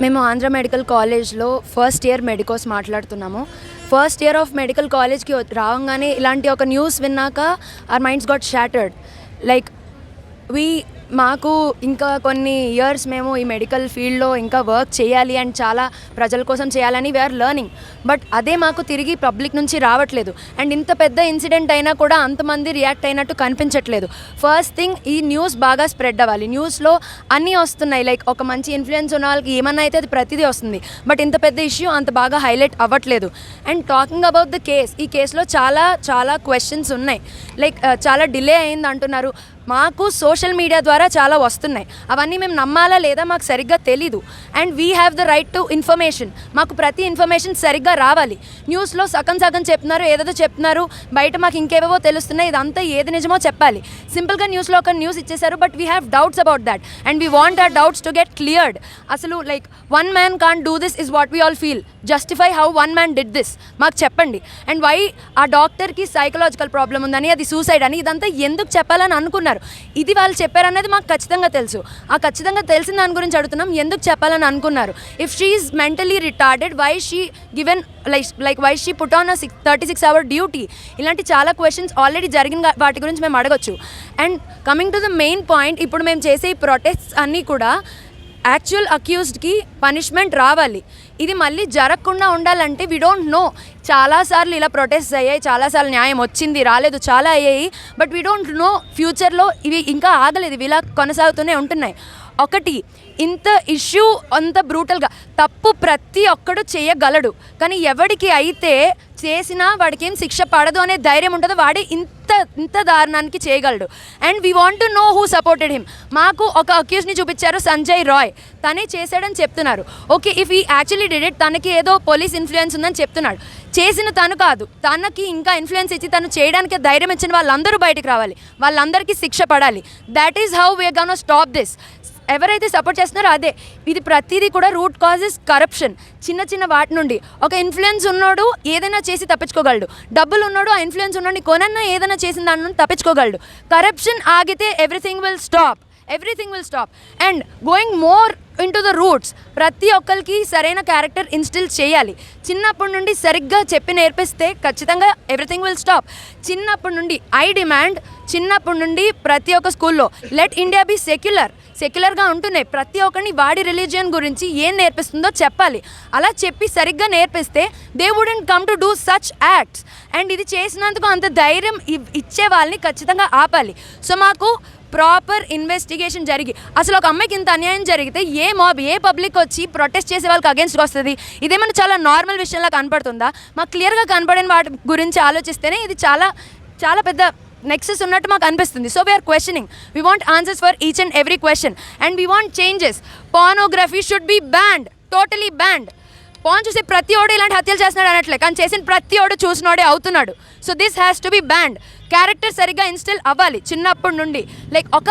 మేము ఆంధ్ర మెడికల్ కాలేజ్లో first year medicos మాట్లాడుతున్నాము. ఫస్ట్ ఇయర్ ఆఫ్ మెడికల్ కాలేజ్కి రావంగానే ఇలాంటి ఒక న్యూస్ విన్నాక our minds got shattered. Like మాకు ఇంకా కొన్ని ఇయర్స్ మేము ఈ మెడికల్ ఫీల్డ్లో ఇంకా వర్క్ చేయాలి అండ్ చాలా ప్రజల కోసం చేయాలని వీఆర్ లెర్నింగ్. బట్ అదే మాకు తిరిగి పబ్లిక్ నుంచి రావట్లేదు. అండ్ ఇంత పెద్ద ఇన్సిడెంట్ అయినా కూడా అంతమంది రియాక్ట్ అయినట్టు కనిపించట్లేదు. ఫస్ట్ థింగ్, ఈ న్యూస్ బాగా స్ప్రెడ్ అవ్వాలి. న్యూస్లో అన్నీ వస్తున్నాయి. లైక్ ఒక మంచి ఇన్ఫ్లుయెన్స్ ఉన్న వాళ్ళకి ఏమన్నా అయితే అది ప్రతిదీ వస్తుంది. బట్ ఇంత పెద్ద ఇష్యూ అంత బాగా హైలైట్ అవ్వట్లేదు. And talking about the case, ఈ కేసులో చాలా క్వశ్చన్స్ ఉన్నాయి. లైక్ చాలా డిలే అయింది అంటున్నారు. మాకు సోషల్ మీడియా ద్వారా చాలా వస్తున్నాయి. అవన్నీ మేము నమ్మాలా లేదా మాకు సరిగ్గా తెలీదు. And we have the right to information. మాకు ప్రతి ఇన్ఫర్మేషన్ సరిగ్గా రావాలి. న్యూస్లో సగం చెప్తున్నారు, ఏదేదో చెప్తున్నారు, బయట మాకు ఇంకేవేవో తెలుస్తున్నాయి. ఇదంతా ఏది నిజమో చెప్పాలి. సింపుల్గా న్యూస్లో ఒక న్యూస్ ఇచ్చేశారు, but we have doubts about that and we want our doubts to get cleared. అసలు like one man can't do this is what we all feel. Justify how one man did this మాకు చెప్పండి. And why ఆ డాక్టర్కి psychological problem ఉందని, అది suicide అని, ఇదంతా ఎందుకు చెప్పాలని అనుకున్నారు. ఇది వాళ్ళు చెప్పారనేది మాకు ఖచ్చితంగా తెలుసు. ఆ ఖచ్చితంగా తెలిసిన దాని గురించి అడుగుతున్నాం, ఎందుకు చెప్పాలని అనుకున్నారు. If she is mentally retarded, why she given like why she put on 36 hour duty. ఇలాంటి చాలా క్వశ్చన్స్ ఆల్రెడీ జరిగిన వాటి గురించి మేము అడగచ్చు. And coming to the main point, ఇప్పుడు మేము చేసే ఈ ప్రొటెస్ట్స్ అన్నీ కూడా యాక్చువల్ అక్యూజ్డ్కి పనిష్మెంట్ రావాలి. ఇది మళ్ళీ జరగకుండా ఉండాలంటే వీ డోంట్ నో. చాలాసార్లు ఇలా ప్రొటెస్ట్ అయ్యాయి, చాలాసార్లు న్యాయం వచ్చింది, రాలేదు, చాలా అయ్యాయి. బట్ వీ డోంట్ నో ఫ్యూచర్లో ఇవి ఇంకా ఆగలేదు, ఇవి ఇలా కొనసాగుతూనే ఉంటున్నాయి. ఒకటి, ఇంత ఇష్యూ అంత బ్రూటల్గా తప్పు ప్రతి ఒక్కడు చేయగలడు, కానీ ఎవడికి అయితే చేసినా వాడికి ఏం శిక్ష పడదు అనే ధైర్యం ఉంటుందో వాడే ఇంత దారుణానికి చేయగలడు. And we want to know who supported him. మాకు ఒక అక్యూజ్ని చూపించారు, సంజయ్ రాయ్, తనే చేశాడని చెప్తున్నారు. ఓకే, ఇఫ్ ఈ యాక్చువల్లీ డిడ్ ఇట్, తనకి ఏదో పోలీస్ ఇన్ఫ్లుయెన్స్ ఉందని చెప్తున్నాడు. చేసిన తను కాదు, తనకి ఇంకా ఇన్ఫ్లుయెన్స్ ఇచ్చి తను చేయడానికి ధైర్యం ఇచ్చిన వాళ్ళందరూ బయటకు రావాలి, వాళ్ళందరికీ శిక్ష పడాలి. That is how we are gonna stop this. ఎవరైతే సపోర్ట్ చేస్తున్నారో అదే. ఇది ప్రతిదీ కూడా రూట్ కాజెస్ కరప్షన్. చిన్న వాటి నుండి ఒక ఇన్ఫ్లుయెన్స్ ఉన్నాడు ఏదైనా చేసి తప్పించుకోగలడు, డబ్బులు ఉన్నాడు ఆ ఇన్ఫ్లుయెన్స్ ఉన్నాడు కొనన్నా ఏదైనా చేసిన దాని నుండి తప్పించుకోగలడు. కరప్షన్ ఆగితే everything will stop. And going more into the roots, ప్రతి ఒక్కరికి సరైన క్యారెక్టర్ ఇన్స్టిల్ చేయాలి. చిన్నప్పటి నుండి సరిగ్గా చెప్పి నేర్పిస్తే ఖచ్చితంగా ఎవ్రీథింగ్ విల్ స్టాప్. చిన్నప్పటి నుండి ఐ డిమాండ్, చిన్నప్పటి నుండి ప్రతి ఒక్క స్కూల్లో లెట్ ఇండియా బీ సెక్యులర్గా ఉంటున్నాయి. ప్రతి ఒక్కరిని వాడి రిలీజియన్ గురించి ఏం నేర్పిస్తుందో చెప్పాలి. అలా చెప్పి సరిగ్గా నేర్పిస్తే they wouldn't come to do such acts. And ఇది చేసినందుకు అంత ధైర్యం ఇచ్చే వాళ్ళని ఖచ్చితంగా ఆపాలి. సో మాకు ప్రాపర్ ఇన్వెస్టిగేషన్ జరిగి, అసలు ఒక అమ్మాయికి ఇంత అన్యాయం జరిగితే ఏ మాబ్, ఏ పబ్లిక్ వచ్చి ప్రొటెస్ట్ చేసే వాళ్ళకి అగేన్స్ట్గా వస్తుంది? ఇదేమన్నా చాలా నార్మల్ విషయంలా కనపడుతుందా? మాకు క్లియర్గా కనపడిన వాటి గురించి ఆలోచిస్తేనే ఇది చాలా పెద్ద నెక్సెస్ ఉన్నట్టు మాకు అనిపిస్తుంది. So we are questioning, we want answers for each and every question and we want changes. Pornography should be banned, totally banned. Porn చూసి ప్రతి ఓడు ఇలాంటి హత్యలు చేస్తున్నాడు అనట్లే, కానీ చేసిన ప్రతి ఓడు చూసినోడే అవుతున్నాడు. So this has to be banned. Character సరిగ్గా ఇన్స్టిల్ అవ్వాలి చిన్నప్పటి నుండి. లైక్ ఒక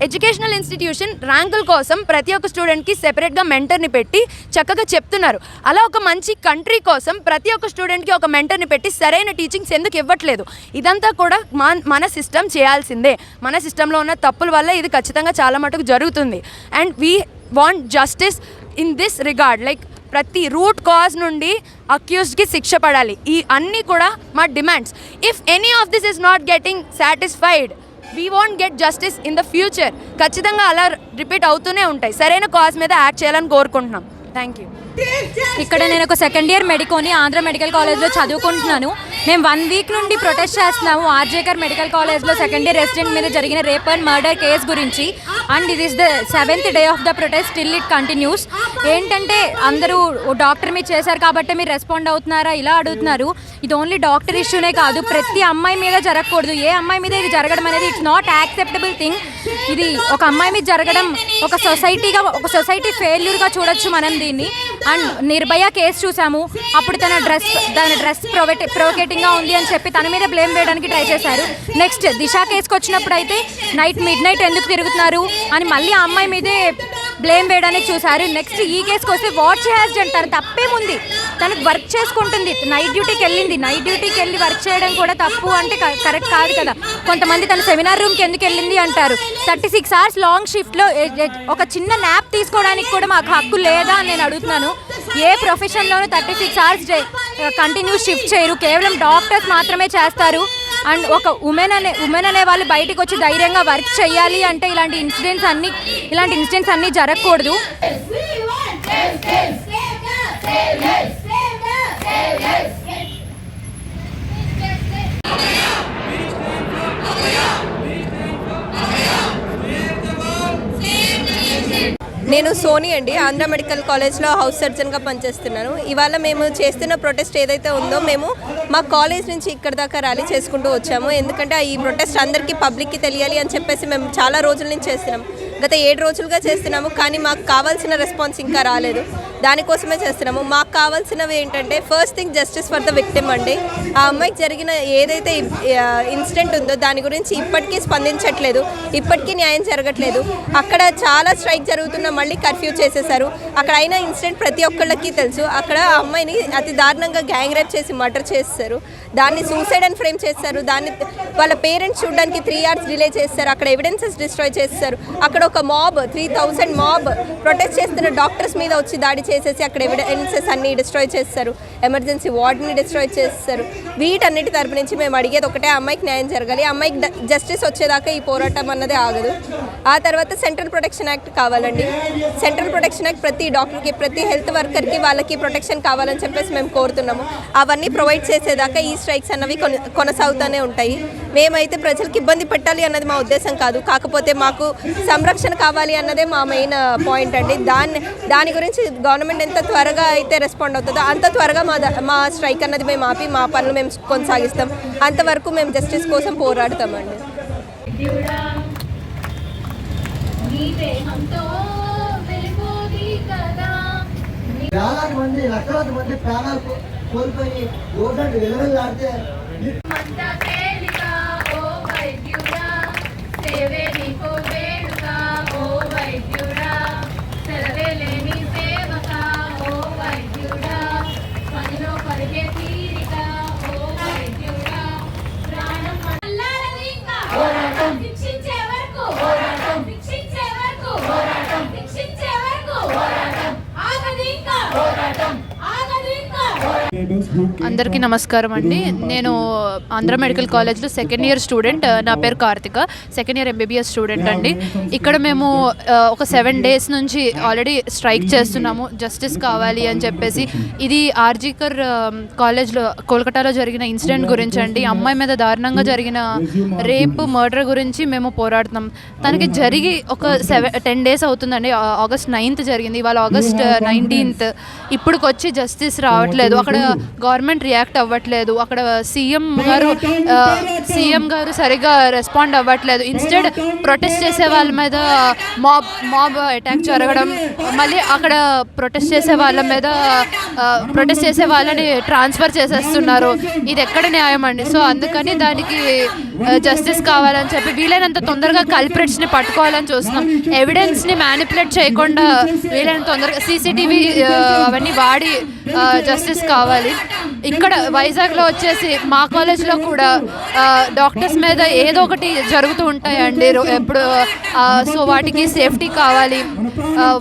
ఎడ్యుకేషనల్ ఇన్స్టిట్యూషన్ ర్యాంకుల కోసం ప్రతి ఒక్క స్టూడెంట్కి సెపరేట్గా మెంటర్ని పెట్టి చక్కగా చెప్తున్నారు. అలా ఒక మంచి కంట్రీ కోసం ప్రతి ఒక్క స్టూడెంట్కి ఒక మెంటర్ని పెట్టి సరైన టీచింగ్స్ ఎందుకు ఇవ్వట్లేదు? ఇదంతా కూడా మన సిస్టమ్ చేయాల్సిందే. మన సిస్టంలో ఉన్న తప్పుల వల్ల ఇది ఖచ్చితంగా చాలా మటుకు జరుగుతుంది. And we want justice in this regard. Like ప్రతి రూట్ కాజ్ నుండి అక్యూజ్డ్కి శిక్ష పడాలి. ఈ అన్నీ కూడా మా demands. If any of this is not getting satisfied, we want get justice in the future. ఖచ్చితంగా అలా రిపీట్ అవుతూనే ఉంటాయి. సరైన కాజ్ మీద యాక్ట్ చేయాలని కోరుకుంటున్నాం. Thank you. ఇక్కడ నేను ఒక సెకండ్ ఇయర్ మెడికోని ఆంధ్ర మెడికల్ కాలేజ్లో చదువుకుంటున్నాను. మేము 1 వీక్ నుండి ప్రొటెస్ట్ చేస్తున్నాము ఆర్జేకర్ మెడికల్ కాలేజ్లో సెకండ్ ఇయర్ రెసిడెంట్ మీద జరిగిన రేప్ అండ్ మర్డర్ కేసు గురించి. అండ్ ఇది is the 7th day of the protest, still it continues. ఏంటంటే అందరూ డాక్టర్ మీద చేశారు కాబట్టి మీరు రెస్పాండ్ అవుతున్నారా ఇలా అడుగుతున్నారు. ఇది ఓన్లీ డాక్టర్ ఇష్యూనే కాదు, ప్రతి అమ్మాయి మీద జరగకూడదు. ఏ అమ్మాయి మీద ఇది జరగడం అనేది ఇట్స్ నాట్ యాక్సెప్టబుల్ థింగ్. ఇది ఒక అమ్మాయి మీద జరగడం ఒక సొసైటీ ఫెయిల్యూర్గా చూడొచ్చు మనం దీన్ని. అండ్ నిర్భయ కేసు చూసాము, అప్పుడు తన డ్రెస్ ప్రొవోకేటింగ్గా ఉంది అని చెప్పి తన మీద బ్లేమ్ వేయడానికి ట్రై చేశారు. నెక్స్ట్ దిశ కేసుకు వచ్చినప్పుడు అయితే మిడ్ నైట్ ఎందుకు తిరుగుతున్నారు అని మళ్ళీ ఆ అమ్మాయి మీదే బ్లేమ్ వేయడానికి చూశారు. నెక్స్ట్ ఈ కేసుకి వస్తే వాట్ షీ హ్యాస్ డన్, తను తప్పేముంది, తనకు వర్క్ చేసుకుంటుంది, నైట్ డ్యూటీకి వెళ్ళి వర్క్ చేయడం కూడా తప్పు అంటే కరెక్ట్ కాదు కదా. కొంతమంది తన సెమినార్ రూమ్కి ఎందుకు వెళ్ళింది అంటారు. 36 hours లాంగ్ షిఫ్ట్లో ఒక చిన్న న్యాప్ తీసుకోవడానికి కూడా మాకు హక్కు లేదా అని నేను అడుగుతున్నాను. ఏ ప్రొఫెషన్లోనూ 36 hours కంటిన్యూస్ షిఫ్ట్ చేయరు, కేవలం డాక్టర్స్ మాత్రమే చేస్తారు. అండ్ ఒక ఉమెన్ అనే వాళ్ళు బయటకు వచ్చి ధైర్యంగా వర్క్ చేయాలి అంటే ఇలాంటి ఇన్సిడెంట్స్ అన్నీ జరగకూడదు. నేను సోనీ అండి, ఆంధ్ర మెడికల్ కాలేజ్లో హౌస్ సర్జన్గా పనిచేస్తున్నాను. ఇవాళ మేము చేస్తున్న ప్రొటెస్ట్ ఏదైతే ఉందో మేము మా కాలేజ్ నుంచి ఇక్కడ దాకా ర్యాలీ చేసుకుంటూ వచ్చాము. ఎందుకంటే ఈ ప్రొటెస్ట్ అందరికీ పబ్లిక్కి తెలియాలి అని చెప్పేసి మేము చాలా రోజుల నుంచి చేస్తున్నాం. గత 7 రోజులుగా చేస్తున్నాము, కానీ మాకు కావాల్సిన రెస్పాన్స్ ఇంకా రాలేదు. దానికోసమే చేస్తున్నాము. మాకు కావాల్సినవి ఏంటంటే first thing justice for the victim అండి. ఆ అమ్మాయికి జరిగిన ఏదైతే ఇన్సిడెంట్ ఉందో దాని గురించి ఇప్పటికీ స్పందించట్లేదు, ఇప్పటికీ న్యాయం జరగట్లేదు. అక్కడ చాలా స్ట్రైక్ జరుగుతున్నా మళ్ళీ కర్ఫ్యూ చేసేశారు. అక్కడ అయిన ఇన్సిడెంట్ ప్రతి ఒక్కళ్ళకి తెలుసు. అక్కడ ఆ అమ్మాయిని అతి దారుణంగా గ్యాంగ్ రేప్ చేసి మర్డర్ చేస్తారు, దాన్ని సూసైడ్ అని ఫ్రేమ్ చేస్తారు. దాన్ని వాళ్ళ పేరెంట్స్ చూడడానికి 3 hours డిలే చేస్తారు. అక్కడ ఎవిడెన్సెస్ డిస్ట్రాయ్ చేస్తారు. అక్కడ ఒక మాబ్ 3000 మాబ్ ప్రొటెస్ట్ చేస్తున్న డాక్టర్స్ మీద వచ్చి దాడి చేసేసి అక్కడ ఎవిడెన్సెస్ అన్ని డిస్ట్రాయ్ చేస్తారు. ఎమర్జెన్సీ వార్డ్ని డిస్ట్రాయ్ చేస్తారు. వీటన్నిటి తరపు నుంచి మేము అడిగేది ఒకటే, అమ్మాయికి న్యాయం జరగాలి. అమ్మాయికి జస్టిస్ వచ్చేదాకా ఈ పోరాటం అన్నది ఆగదు. ఆ తర్వాత సెంట్రల్ ప్రొటెక్షన్ యాక్ట్ కావాలండి. సెంట్రల్ ప్రొటెక్షన్ యాక్ట్ ప్రతి డాక్టర్కి, ప్రతి హెల్త్ వర్కర్కి వాళ్ళకి ప్రొటెక్షన్ కావాలని చెప్పేసి మేము కోరుతున్నాము. అవన్నీ ప్రొవైడ్ చేసేదాకా ఈ స్ట్రైక్స్ అన్నవి కొనసాగుతూనే ఉంటాయి. మేమైతే ప్రజలకు ఇబ్బంది పెట్టాలి అన్నది మా ఉద్దేశం కాదు, కాకపోతే మాకు సంరక్షణ కావాలి అన్నదే మా మెయిన్ పాయింట్ అండి. దాని గురించి గవర్నమెంట్ ఎంత త్వరగా అయితే రెస్పాండ్ అవుతుందో అంత త్వరగా మా స్ట్రైక్ అన్నది మేము ఆపి మా పనులు మేము కొనసాగిస్తాం. అంతవరకు మేము జస్టిస్ కోసం పోరాడతామండి. లక్షలాది మంది ప్రాణాలు కోల్పోయి రోడ్డు విలువలాడితే అందరికీ నమస్కారం అండి. నేను ఆంధ్ర మెడికల్ కాలేజ్లో సెకండ్ ఇయర్ స్టూడెంట్. నా పేరు Karthika, second year MBBS student అండి. ఇక్కడ మేము ఒక 7 days నుంచి ఆల్రెడీ స్ట్రైక్ చేస్తున్నాము, జస్టిస్ కావాలి అని చెప్పేసి. ఇది ఆర్జీకర్ కాలేజ్లో కోల్కతాలో జరిగిన ఇన్సిడెంట్ గురించి అండి. అమ్మాయి మీద దారుణంగా జరిగిన రేప్ మర్డర్ గురించి మేము పోరాడుతున్నాం. తనకి జరిగి ఒక 10 days అవుతుందండి. August 9th జరిగింది, ఇవాళ August 19th. ఇప్పుడుకొచ్చి జస్టిస్ రావట్లేదు. అక్కడ గవర్నమెంట్ రియాక్ట్ అవ్వట్లేదు. అక్కడ సీఎం గారు సరిగా రెస్పాండ్ అవ్వట్లేదు. ఇన్స్టెడ్ ప్రొటెస్ట్ చేసే వాళ్ళ మీద మాబ్ అటాక్ జరగడం, మళ్ళీ అక్కడ ప్రొటెస్ట్ చేసే వాళ్ళని ట్రాన్స్ఫర్ చేసేస్తున్నారు. ఇది ఎక్కడ న్యాయం అండి? సో అందుకని దానికి జస్టిస్ కావాలని చెప్పి వీలైనంత తొందరగా కల్ప్రిట్స్ని పట్టుకోవాలని చూస్తున్నాం. ఎవిడెన్స్ని మ్యానిపులేట్ చేయకుండా వీలైనంత తొందరగా CCTV అవన్నీ వాడి జస్టిస్ కావాలి. ఇక్కడ వైజాగ్లో వచ్చేసి మా కాలేజ్లో కూడా డాక్టర్స్ మీద ఏదో ఒకటి జరుగుతూ ఉంటాయండి ఎప్పుడు. సో వాటికి సేఫ్టీ కావాలి.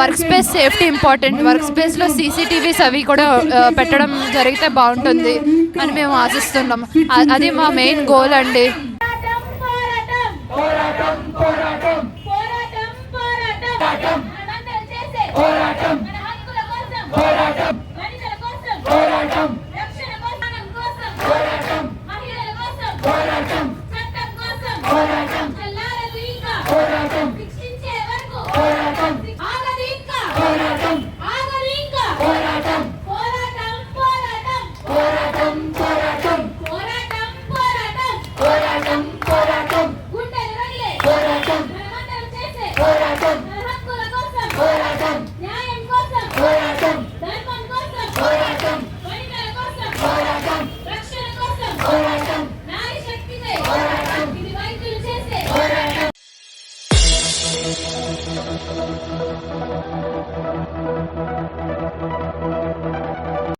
Work space safety important. Work స్పేస్లో CCTVs అవి కూడా పెట్టడం జరిగితే బాగుంటుంది అని మేము ఆశిస్తున్నాం. అది మా మెయిన్ గోల్ అండి.